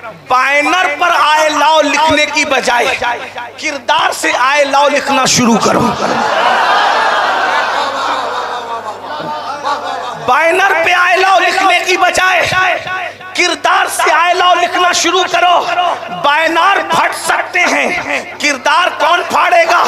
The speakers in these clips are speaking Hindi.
बैनर पर आए लाओ लिखने की बजाय किरदार से आए लाओ लिखना शुरू करो। बैनर पे आए लाओ लिखने की बजाय किरदार से आए लाओ लिखना शुरू करो। बैनर फट सकते हैं, किरदार कौन फाड़ेगा?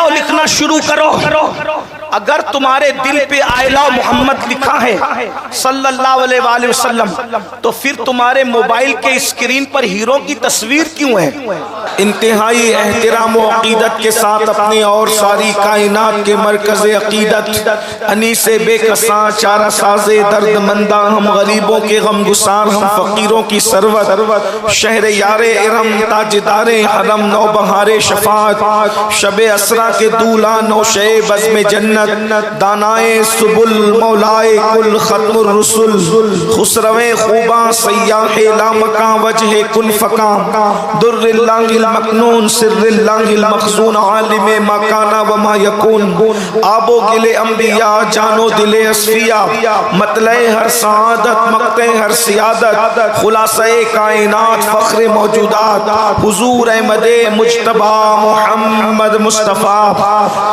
लिखना शुरू करो। अगर तुम्हारे दिल पे आयला मोहम्मद लिखा है सल्लल्लाहु अलैहि वसल्लम, तो फिर तुम्हारे मोबाइल के स्क्रीन पर हीरो की तस्वीर क्यों है? इंतहाई एहतराम व अकीदत के साथ अपनी और सारी कायनात के मरकज़ अकीदत अनीसे बेकसा चारा साजे दर्दमंदा, हम गरीबों के गमगुसार, हम फ़कीरों की सरवत, शहर यारे इरम ताजदारे हरम नौबहारे शफात, शबे असरा के दूल्हा नौशे बज़्म जन्नत, दानाए सुबुल मौलाए कुल खत्मुर रुसुल, खुसरवे खूबा सय्याहे लामका वजहे कुन फका, दुर्रिल्लाहिल मकनून सिर्रिल्लाहिल मखज़ून आलिमे मकाना व मा यकून, आबो गिले अंबिया जानो दिले अस्फिया, मतले हर सआदत मक्ते हर सियादत, खुलासे कायनात फ़ख्र मौजूदात, हुजूर अहमदे मुज्तबा मुहम्मद मुस्तफ़ा,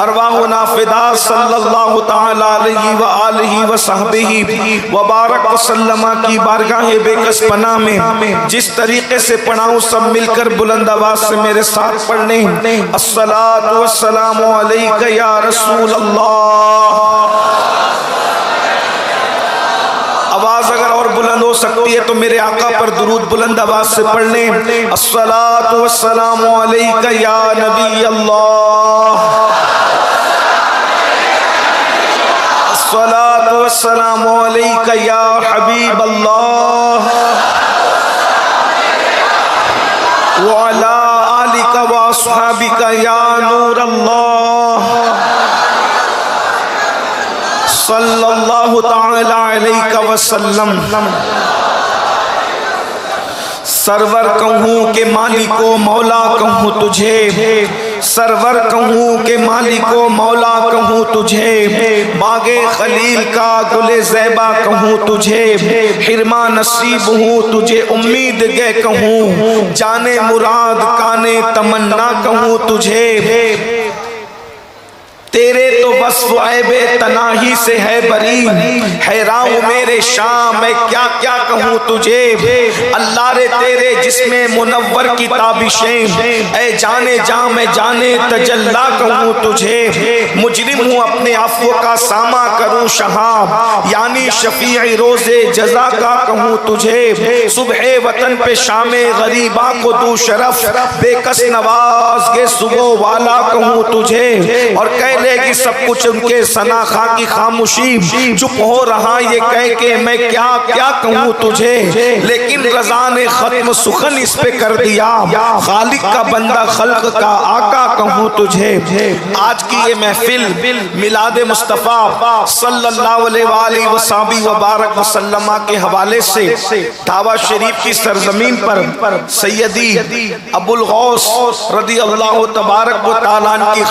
अरवाह नाफिदा सल्लल्लाहु तआला अलैहि व आलिहि व सहबिही व बारक वसल्लम की बारगाह बेकस पनाह में जिस तरीके से पढ़ाऊं सब मिलकर बुलंद आवाज से मेरे साथ पढ़ने। अस्सलातु वस्सलामु अलैका या रसूल अल्लाह। आवाज अगर और बुलंद हो सकती है तो मेरे आका पर दुरूद बुलंद आवाज से पढ़ने। अस्सलातु वस्सलामु अलैका या नबी अल्लाह, अस्सलातु वस्सलामु अलैका या हबीब अल्लाह, व अला आलिका व अस्हाबिका या नूर अल्लाह, सल्लल्लाहु तआला अलैका वसल्लम। सरवर कहूँ के मालिको मौला कहूँ तुझे, सरवर कहूँ के मालिको मौला कहूँ तुझे, बागे खलील का गुले ज़ैबा कहूँ तुझे, हिरमा नसीब हूँ तुझे उम्मीद गे कहूँ, जाने मुराद काने तमन्ना कहूँ तुझे, तेरे तो वस्फ़ ऐबे तनाही से है बरी, हैरान मेरे शाम मैं क्या क्या कहूँ तुझे, अल्लाह रे तेरे जिसमें मुनव्वर की ताबिशें, ऐ जाने जा मैं जाने तजल्ला कहूँ तुझे, मुजरिम हूँ अपने अफ़्व का सामा करूँ शहाब, यानी शफ़ीअ रोज़े जज़ा का कहूँ तुझे, सुबह वतन पे शामे गरीबा को दू शरफ, बेकस नवाज के सुबह वाला कहूँ तुझे, और कह लेगी सब कुछ उनके सना खा की खामोशी, चुप हो रहा ये कह के मैं क्या क्या कहूँ तुझे, लेकिन रज़ा ने खत्म सुखन इस पे कर दिया, खालिक का बंदा खल्क का आका कहूँ तुझे। आज की ये महफिल मिलाद मुस्तफ़ा सल्लल्लाहु अलैहि वसल्लम वसल्लम के हवाले से दावा शरीफ की सरजमीन पर सैयदी अबुल गौस रदी अल्लाह तबारक व तआला की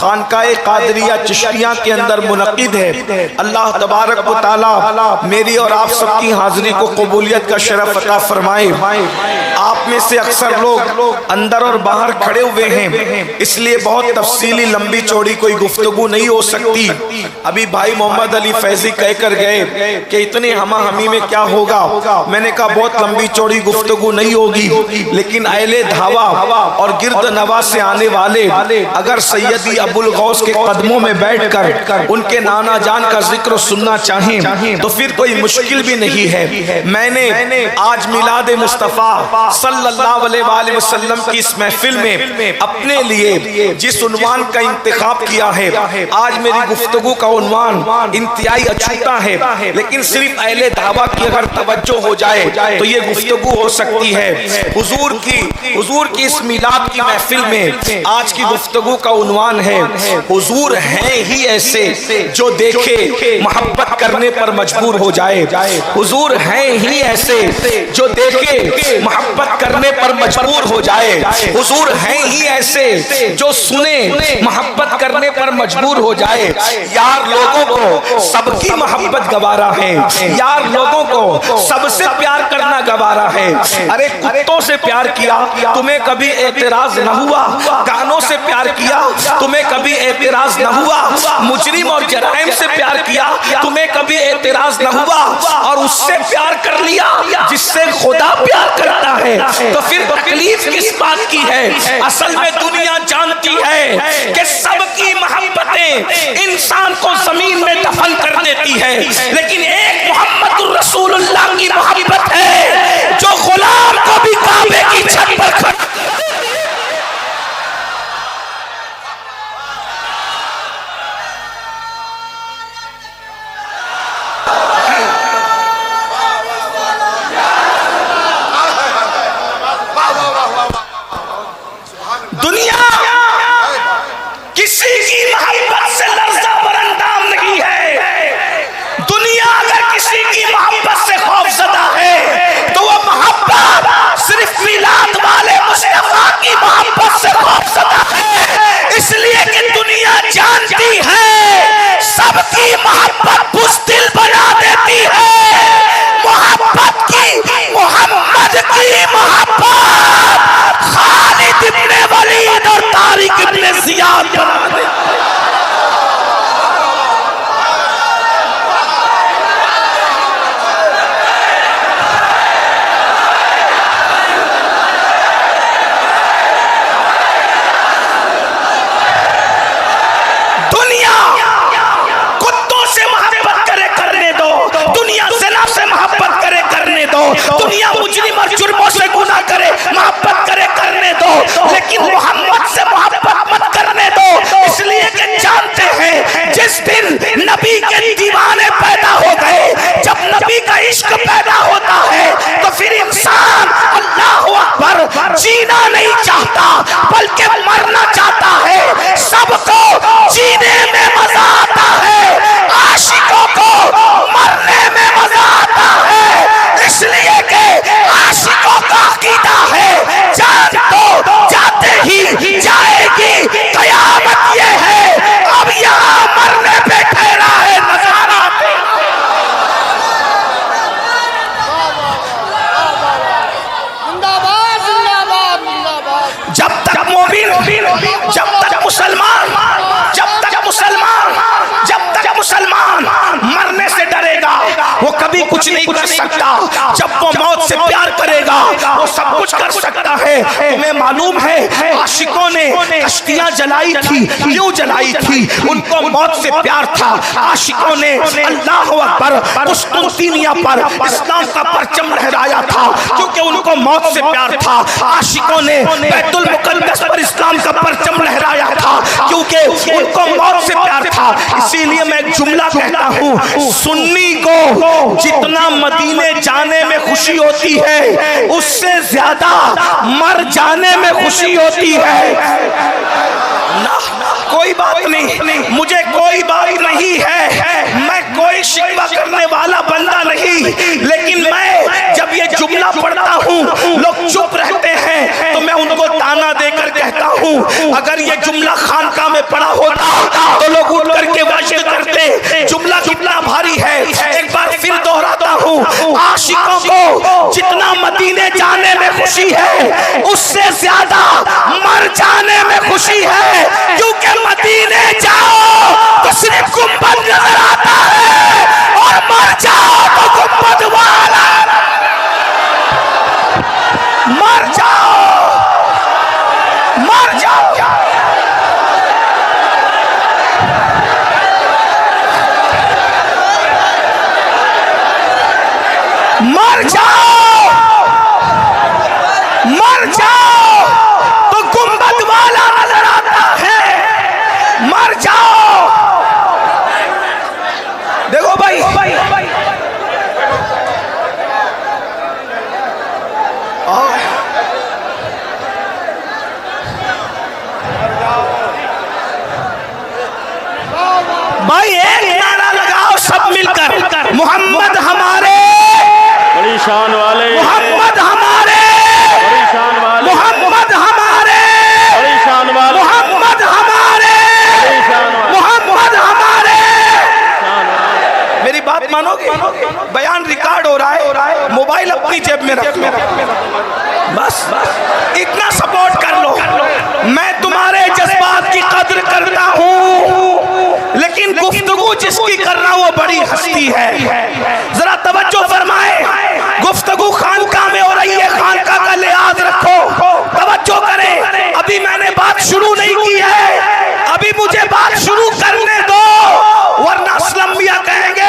खानकाए कादरिया चिश्तिया के अंदर मुनक़िद है। अल्लाह तबारक व तआला मेरी और आप सबकी हाजिरी को कबूलियत का शरफ अता फरमाए। आप में से अक्सर लोग अंदर और बाहर खड़े हुए हैं, इसलिए बहुत तफसीली लंबी चौड़ी कोई गुफ्तगू नहीं हो सकती। अभी भाई मोहम्मद अली फैजी कह कर गए कि इतने हमा हमी में क्या होगा, मैंने कहा बहुत लंबी चौड़ी गुफ्तगू नहीं होगी, लेकिन अहले धावा और गिरद नवा से आने वाले अगर सैयदी अबुल गौस के कदमों में बैठकर उनके नाना जान का जिक्र सुनना चाहें तो फिर कोई मुश्किल भी नहीं है। मैंने आज मिलाद मुस्तफ़ा सल्लल्लाहु अलैहि वसल्लम की इस महफिल में अपने लिए जिस उन्वान का इंतखाब किया है, आज मेरी गुफ्तगू का उन्वान उन्वान इंतहाई अछूता है, लेकिन सिर्फ अहले दावा की अगर तवज्जो हो जाए तो ये गुफ्तगू हो सकती है। हुजूर की इस मिलाद की महफिल में आज की गुफ्तगू का उन्वान है, हुजूर हैं ही ऐसे जो देखे मोहब्बत करने पर मजबूर हो जाए। हुजूर हैं ही ऐसे जो देखे मोहब्बत करने पर मजबूर हो जाए। हुजूर हैं ही ऐसे जो सुने मोहब्बत करने पर मजबूर हो जाए। यार लोगों को सबकी मोहब्बत गवारा है, यार लोगों को सबसे प्यार करना गवारा है। अरे कुत्तों से प्यार किया तुम्हें कभी एतराज न हुआ, गानों से प्यार किया तुम्हें कभी एतराज न हुआ, मुजरिम और जराइम से प्यार किया तुम्हें कभी एतराज न हुआ, और उससे प्यार कर लिया जिससे खुदा प्यार करता है तो फिर तकलीफ किस बात की है। असल में दुनिया जानती है कि सबकी मोहब्बतें इंसान को जमीन में दफन कर देती है, लेकिन एक मोहम्मद रसूलुल्लाह की मोहब्बत है जो गुलाम को भी काबे की छत पर खड़ा। दुनिया किसी की मोहब्बत से लर्ज़ा बरंदाम नहीं है। दुनिया अगर किसी की मोहब्बत से खौफज़दा है तो वो मोहब्बत सिर्फ मिलाद वाले मुस्तफा की मोहब्बत से खौफज़दा है, इसलिए कि दुनिया जानती है सबकी मोहब्बत बुज़दिल बना देती है। मोहब्बत की मोहम्मद की मोहब्बत खालिद इब्ने वलीद और तारिक इब्ने ज़ियाद बना दे। दुनिया कुत्तों से मोहब्बत करे करने दो, दुनिया ज़िना से मोहब्बत करे करने दो, दुनिया मुजरिम और जुर्मों से गुनाह करे मोहब्बत करे करने दो, लेकिन मोहम्मद से मोहब्बत मत करने दो, इसलिए कि जानते हैं जिस दिन नबी के दीवाने पैदा हो गए, जब नबी का इश्क पैदा होता है तो फिर इंसान अल्लाहु अकबर जीना नहीं चाहता बल्कि मरना चाहता है। सबको जीने में मजा आता है, आशिकों को मरने में मजा आता है, इसलिए कि आशिकों का अकीदा है जान तो जाते ही जाएगी, कयामत ये है अब यहाँ मरने पे ठहरा है नजारा। जब तक मोमिन, जब तक मुसलमान मरने से डरेगा वो कभी कुछ नहीं कर सकता। जब वो मौत से प्यार करेगा वो सब कुछ कर सकता है। तुम्हें मालूम है आशिकों ने कश्तियां जलाई थी, क्यों जलाई थी? उनको मौत से प्यार था। आशिकों ने अल्लाहु अकबर कुस्तुनतिनिया पर इस्लाम का परचम लहराया था क्योंकि उनको मौत से प्यार था। आशिकों ने बैतुल मुकद्दस पर इस्लाम का परचम लहराया था क्योंकि उनको मौत से प्यार था। इसीलिए मैं एक जुमला कहता हूँ, सुन्नी को जितना मदीने जाने में खुशी होती है उससे ज्यादा मर जाने में खुशी होती है ना। कोई बात नहीं, मुझे कोई बात नहीं है, मैं कोई शिकवा करने वाला बंदा नहीं, लेकिन मैं जब ये जुमला पढ़ता हूँ लोग चुप रहते हैं तो मैं उनको ताना देकर कहता हूँ अगर ये जुमला खानका में पढ़ा होता तो लोग उठ करके वाजिब करते। जुमला कितना भारी है, एक बार फिर दोहराता हूँ, आशिकों को जितना मदीने जाने में खुशी है उससे ज्यादा मर जाने में खुशी है, क्योंकि मदीने जाओ तो सिर्फ गुंबद नजर आता है और मर जाओ तो गुंबद वाला। मर जाओ, मर जाओ, मर जाओ, मर जाओ तो गुंबद वाला नजर आता है। मर जाओ, सब मिलकर मोहम्मद हमारे, बड़ी शान वाले, मोहम्मद हमारे, बड़ी शान वाले, मोहम्मद हमारे, बड़ी शान वाले, मोहम्मद हमारे, बड़ी शान वाले, मोहम्मद हमारे। शान वाले। मेरी बात मानोगे? बयान रिकॉर्ड हो रहा है, मोबाइल अपनी जेब में रख लो, बस इतना सपोर्ट कर लो। मैं तुम्हारे जज्बात की कद्र करता हूँ, लेकिन गुफ्तगू जिसकी कर रहा हूँ वो बड़ी हस्ती है। जरा तवज्जो फरमाए, गुफ्तगू खानका में हो रही है, खानका का लिहाज रखो, तवज्जो करें। अभी मैंने बात शुरू नहीं की है, अभी मुझे बात शुरू करने दो, वरना असलम मियां कहेंगे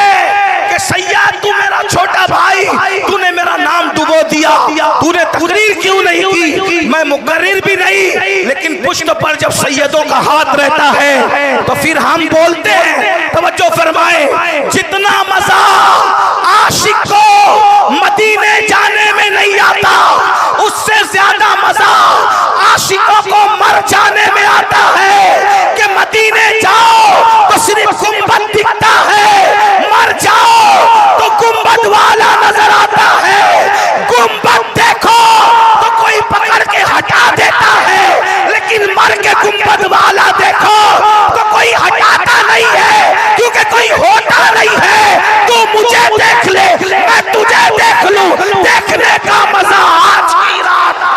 कि सैयद तू मेरा छोटा भाई, तूने मेरा नाम डुबो दिया, तूने तकरीर क्यों नहीं की? मैं मुकर्रिर भी नहीं, लेकिन पुश्त पर जब सैयदों का हाथ रहता है तो फिर हम बोलते हैं। तवज्जो फरमाए, जितना मजा आशिक को मदीने जाने में नहीं आता, उससे ज्यादा मजा आशिकों को मर जाने में आता है। कि मदीने जाओ तो सिर्फ गुंबद दिखता है, मर जाओ तो गुंबद वाला नजर आता है। गुंबद देखो तो कोई पकड़ के हटा देता है, लेकिन मर के गुंबद वाला देखो तो कोई हटाता नहीं है, क्योंकि कोई होता नहीं है। तू मुझे देख ले, मैं तुझे देख लूं, देखने का मजा आज की रात।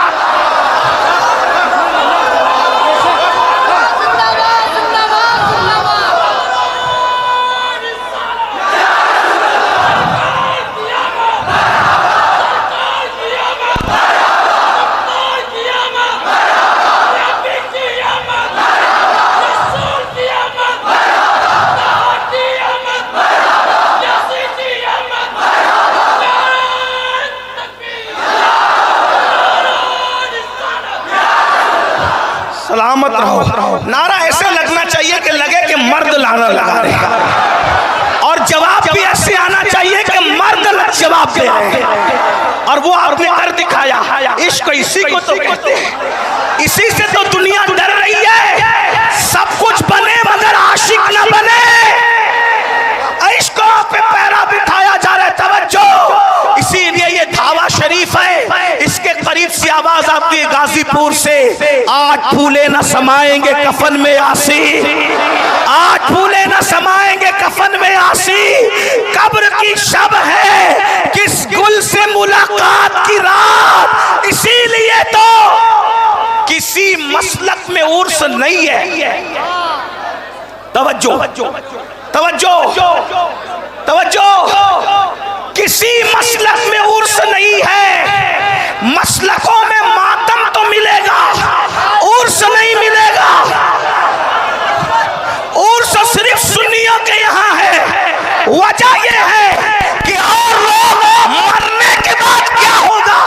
सलामत रहो। नारा ऐसे लगना चाहिए कि लगे कि मर्द लाना लगा रहे हैं, और जवाब भी ऐसे आना चाहिए कि मर्द जवाब दे रहे हैं। और वो आपने कर दिखाया। इश्क इसी को तो कहते हैं, इसी से तो दुनिया डर रही है। सब कुछ बने मगर आशिक न बने। इश्क पे पैरा बिठाया जा रहा है, तवज्जो। इसीलिए ये धावा शरीफ है, इसके करीब से आवाज आती है गाजीपुर से, 8 फूले न समाएंगे कफन में आसी, 8 फूले न समाएंगे कफन में आसी। कब्र की शब है, किस गुल से मुलाकात की रात। इसीलिए तो किसी मसलक में उर्स नहीं है। तवज्जो तवज्जो तवज्जो, किसी मसलक में उर्स नहीं है। मसलकों में मातम तो मिलेगा, उर्स नहीं मिलेगा। उर्स सिर्फ सुन्नियों के यहाँ है। वजह यह है कि और लोग मरने के बाद क्या होगा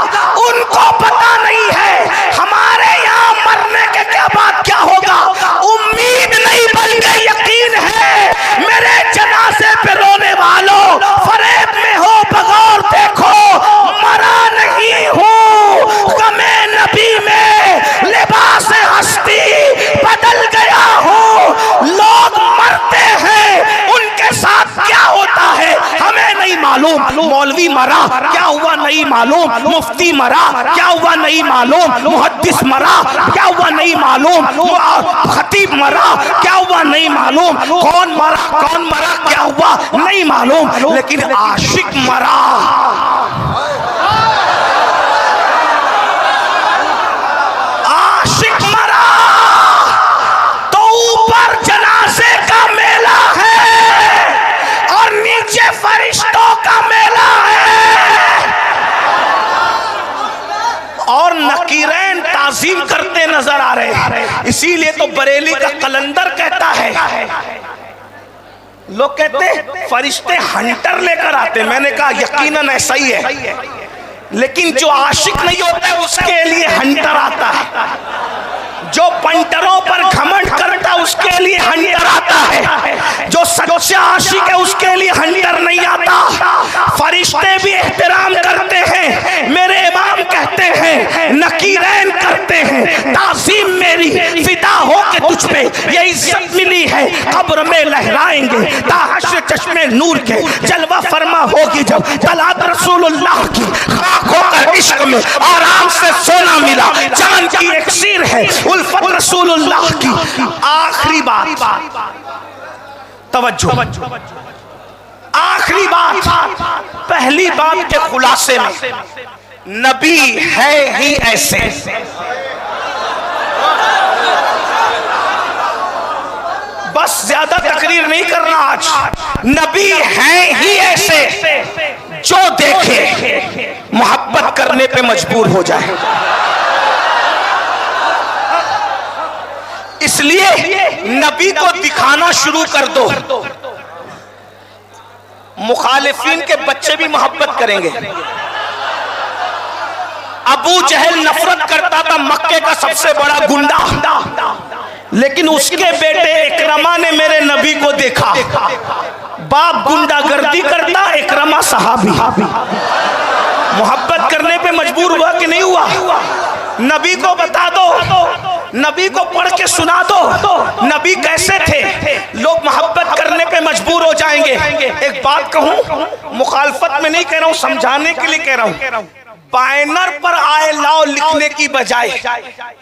उनको पता नहीं है। हमारे यहाँ मरने के क्या बाद क्या होगा उम्मीद नहीं बल्कि यकीन है। मेरे जनाजे पे रोने वालों, फरेब में हो बगौर देखो, मरा नहीं हूँ। गमे नबी में लिबास हस्ती बदल गया हूँ। लोग मरते हैं, उनके साथ क्या होता है हमें नहीं मालूम। मौलवी मरा, क्या हुआ नहीं मालूम। मुफ्ती मरा, क्या हुआ नहीं मालूम। मुहद्दिस मरा, क्या हुआ नहीं मालूम। खतीब मरा, क्या हुआ नहीं मालूम। कौन मरा क्या हुआ नहीं मालूम, लेकिन आशिक मरा। आशिक मरा तो ऊपर जनाजे का मेला है और नीचे फरिश्तों का मेला है। और नकीरैन ताजीम करते नजर आ रहे हैं। इसीलिए तो बरेली का कलंदर कहता है, लोग कहते हैं फरिश्ते हंटर लेकर आते। मैंने कहा यकीनन ऐसा ही है, लेकिन जो आशिक नहीं होता है उसके लिए हंटर आता है। जो पंटरों पर घमंड करता है उसके लिए हंटर आता है। जो सच्चा आशिक है उसके लिए हंटर नहीं आता। फरिश्ते भी एहतराम करते हैं। मेरे इमाम कहते हैं, नकीरैन करते हैं, ताज़ीम मेरी फिदा हो के तुझ पे ये इज्जत मिली है, कब्र में लहराएंगे ताहश्र चश्मे नूर के, जलवा फरमा होगी जब तलात रसूलुल्लाह की, खाक होकर इश्क में आराम से सोना मिला, जान की इक्सीर है उल्फत रसूलुल्लाह की। आखिरी बात, तवज्जो, आखिरी बात, पहली बात के खुलासे में, नबी है ही ऐसे। बस ज्यादा तकरीर नहीं करना आज, नबी है ही ऐसे जो देखे मोहब्बत करने पे मजबूर हो जाए। इसलिए नबी को दिखाना शुरू कर दो, मुखालिफिन के बच्चे भी मोहब्बत करेंगे। अबू जहल नफरत करता था मक्के का सबसे बड़ा गुंडा, लेकिन उसके बेटे इकरमा ने मेरे नबी को देखा, बाप गुंडागर्दी करता, इकरमा सहाबी, मोहब्बत करने पे मजबूर हुआ कि नहीं हुआ? नबी को बता दो, नबी को पढ़ के सुना दो, नबी कैसे थे, लोग मोहब्बत करने पे मजबूर हो जाएंगे। एक बात कहूं, मुखालफत में नहीं कह रहा हूं, समझाने के लिए कह रहा हूं, बैनर पर आए लाओ लिखने की बजाय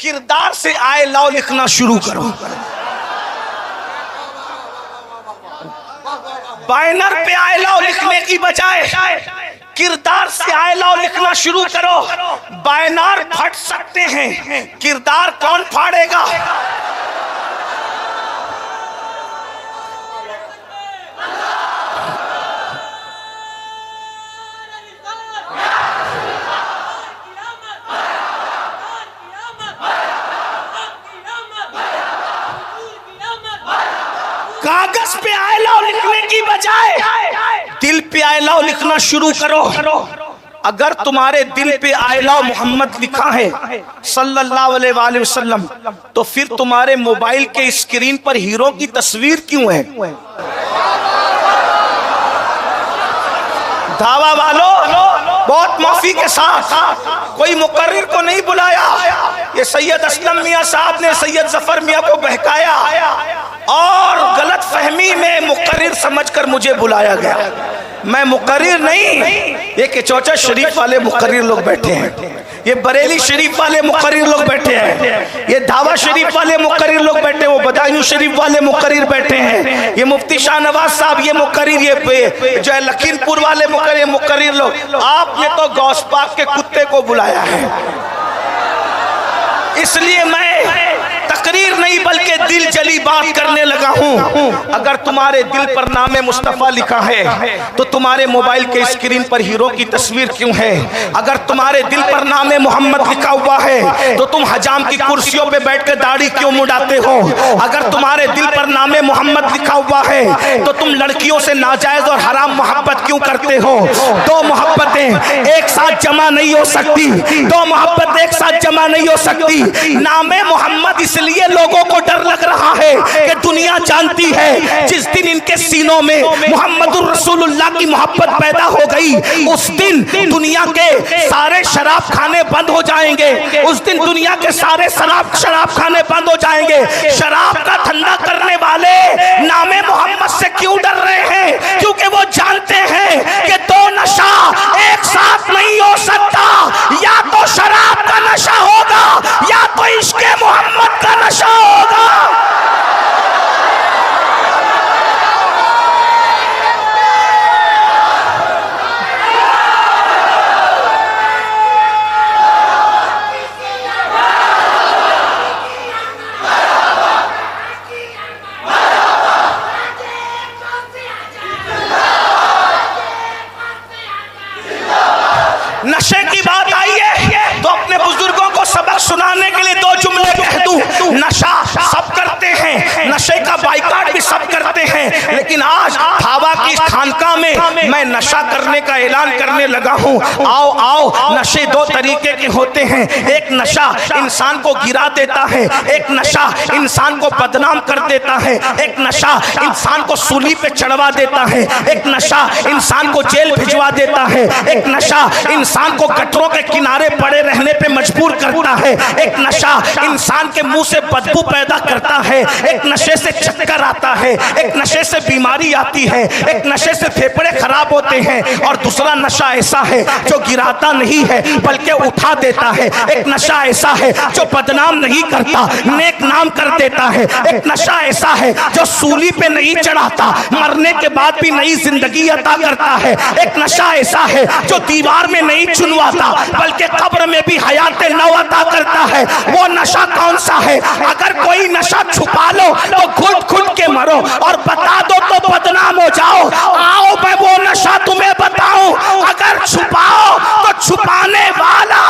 किरदार से आए लाओ लिखना शुरू करो। बैनर पे आए लाओ लिखने की बजाय किरदार से आए लाओ लिखना शुरू करो। बैनर फट सकते हैं, किरदार कौन फाड़ेगा? कागज पे आए लाओ लिखने की बजाय दिल पे आए लाओ लिखना शुरू करो। अगर तुम्हारे दिल पे आए लाओ मोहम्मद लिखा है सल्लल्लाहु अलैहि वसल्लम, तो फिर तुम्हारे मोबाइल के स्क्रीन पर हीरो की तस्वीर क्यों है? दावा वालों, बहुत माफी के साथ, कोई मुकर्रिर को नहीं बुलाया, ये सैयद असलम मियां साहब ने सैयद जफर मियां को बहकाया और गलत फहमी में मुकर्रिर समझकर मुझे बुलाया गया। मैं मुकर्रिर नहीं, ये केचौचा शरीफ वाले मुकर्रिर लोग बैठे हैं, ये बरेली शरीफ वाले मुकर्रिर लोग बैठे हैं, ये धावा शरीफ वाले मुकर्रिर लोग बैठे हैं, वो बदायूं शरीफ वाले मुकर्रिर बैठे हैं, ये मुफ्ती शाहनवाज साहब ये मुकर्रिर, ये जो है लखीमपुर वाले मुकर्रिर लोग। आपने तो गौस पाक के कुत्ते को बुलाया है। इसलिए मैं तकरीर नहीं बल्कि दिल जली बात करने लगा हूं। अगर तुम्हारे दिल पर नामे मुस्तफा लिखा है तो तुम्हारे मोबाइल के स्क्रीन पर हीरो की तस्वीर क्यों है? अगर तुम्हारे दिल पर नामे मोहम्मद लिखा हुआ है तो तुम हजाम की कुर्सियों पे बैठकर दाढ़ी क्यों मुड़ाते हो? अगर तुम्हारे दिल पर नामे मोहम्मद लिखा हुआ है तो तुम लड़कियों से नाजायज और हराम मोहब्बत क्यों करते हो? दो मोहब्बतें एक साथ जमा नहीं हो सकती, दो मोहब्बत एक साथ जमा नहीं हो सकती। नामे मोहम्मद इसलिए लोगों को डर लग रहा है कि दुनिया जानती है जिस दिन इनके सीनों में मोहम्मदुर रसूलुल्लाह की मोहब्बत पैदा हो गई, उस दिन दुनिया के सारे शराब खाने बंद हो जाएंगे, उस दिन दुनिया के सारे शराब खाने बंद हो जाएंगे। शराब का धंधा करने वाले नामे मोहम्मद से क्यों डर रहे हैं? क्योंकि वो जानते हैं कि दो नशा एक साथ नहीं हो सकता, या तो शराब का नशा होगा या तो इश्क़े मोहम्मद का नशा होगा। नशे की बात आई है तो अपने बुजुर्गों को सबक सुनाने के लिए दो जुमले कह दूं। नशा सब करते हैं, नशे का बाइकाट भी सब करते हैं, लेकिन आज आज भावा की खानका में मैं नशा करने का ऐलान करने लगा हूँ। आओ आओ, नशे दो तरीके के होते हैं। एक नशा इंसान को गिरा देता है, एक नशा इंसान को बदनाम कर देता है, एक नशा इंसान को सूली पे चढ़वा देता है, एक नशा इंसान को जेल भिजवा देता है, एक नशा इंसान को गटरों के किनारे पड़े रहने पे मजबूर करता है, एक नशा इंसान के मुंह से बदबू पैदा करता है, एक नशे से चक्कर आता है, एक नशे से बीमारी आती है, एक नशे से फेफड़े खराब होते हैं, और दूसरा नशा ऐसा है जो गिराता नहीं है बल्कि उठा देता है। एक नशा ऐसा है जो बदनाम नहीं करता, नेक नाम कर देता है। एक नशा ऐसा है जो सूली पे नहीं चढ़ाता, मरने के बाद भी नई जिंदगी अता करता है। एक नशा ऐसा है जो दीवार में नहीं चुनवाता बल्कि कब्र में भी हयात नौ अता करता है। वो नशा कौन सा है? अगर कोई नशा छुपा लो तो घुट घुट के मरो, और बता दो तो बदनाम हो जाओ। आओ मैं वो नशा तुम्हें बताऊं, अगर छुपाओ तो छुपाने वाला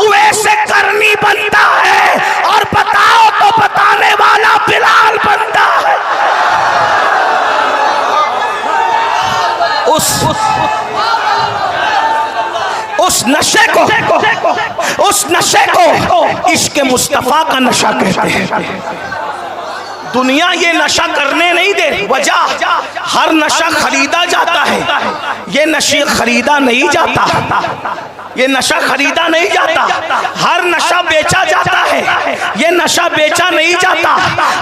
वैसे करनी बनता है, और बताओ तो बताने वाला बिलाल बनता है। उस नशे को इश्क मुस्तफा का नशा कहते हैं। दुनिया ये नशा करने नहीं दे। वजह, हर नशा खरीदा जाता है, ये नशे खरीदा नहीं जाता, ये नशा खरीदा नहीं जाता। हर नशा बेचा जाता है, ये नशा बेचा नहीं जाता।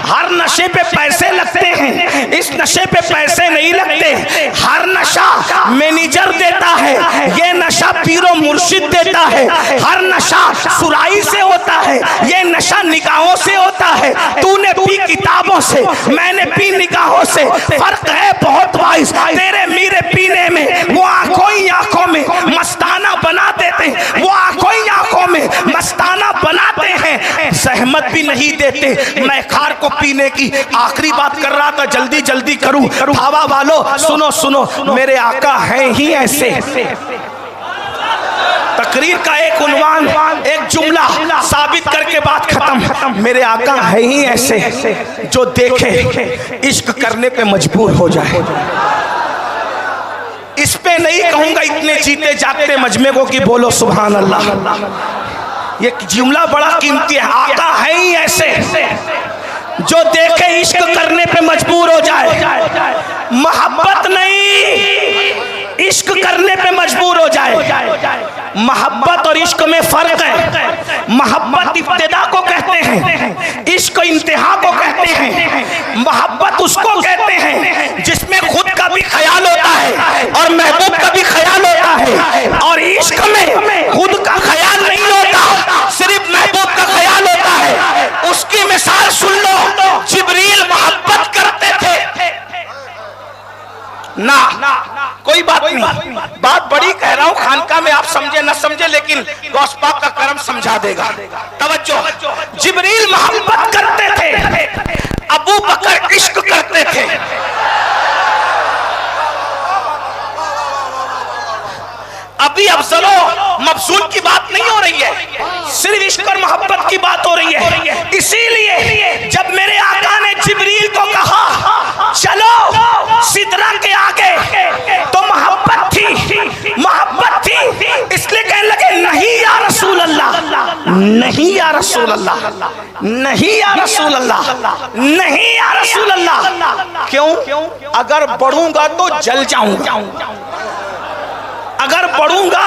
हर नशे पे पैसे लगते हैं, इस नशे पे पैसे नहीं लगते। हर नशा मैनेजर देता है, ये नशा पीरो मुर्शिद देता है। हर नशा सुराई से होता है, ये नशा निगाहों से होता है। तूने पी किताबों से, मैंने पी निगाहों से, फर्क है बहुत वाइस। तेरे मेरे पीने में वो आंखों ही आंखों में मस्ताना बना देते हैं, वो आंखों ही आंखों में मस्ताना बनाते हैं, सहमत भी नहीं देते। मैं खार को पीने की आखिरी बात कर रहा था, जल्दी जल्दी करूं। भावा वालों सुनो सुनो, मेरे आका हैं ही ऐसे। तकरीर का एक उन्वान, एक जुमला साबित करके बात खत्म। मेरे आका है ही ऐसे जो देखे इश्क करने पे मजबूर हो जाए। इस पे नहीं कहूंगा इतने जीते जागते मजमे को कि बोलो सुभान अल्लाह। ये जुमला बड़ा कीमती है। आका है ही ऐसे जो देखे इश्क करने पे मजबूर हो जाए। मोहब्बत नहीं, इश्क करने पे मजबूर हो जाए। मोहब्बत और इश्क में फर्क है। मोहब्बत इब्तिदा को कहते हैं, इश्क इंतहा को कहते हैं। मोहब्बत उसको कहते हैं जिसमें खुद का भी ख्याल होता है और महबूब का भी ख्याल होता है, और इश्क में खुद का ख्याल नहीं होता, सिर्फ महबूब का ख्याल होता है। उसकी मिसाल सुन लो, जिब्रील मोहब्बत करते थे ना, कोई बात नहीं, बात बड़ी कह रहा हूं, खानका में आप समझे ना समझे, लेकिन गौस पाक का करम समझा देगा। तवज्जो, जिब्रील मोहब्बत करते थे, अबू बकर इश्क करते थे। अभी अफजलो मफसूल की बात नहीं हो रही है, सिर्फ इश्क और मोहब्बत की बात हो रही है। इसीलिए जब मेरे आका ने जिब्रील को कहा चलो सिदरा के आगे, तो मोहब्बत थी, मोहब्बत थी। इसलिए कहने लगे नहीं या रसूल अल्लाह, नहीं या रसूल अल्लाह, नहीं या रसूल अल्लाह, नहीं या रसूल अल्लाह। क्यों? अगर बढ़ूंगा तो जल जाऊंगा, अगर बढ़ूंगा,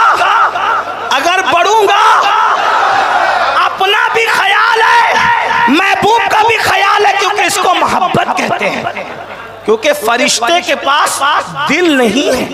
अगर बढ़ूंगा, अपना भी ख्याल है, महबूब का भी ख्याल है, क्योंकि इसको मोहब्बत कहते हैं। क्योंकि फरिश्ते के पास दिल नहीं है,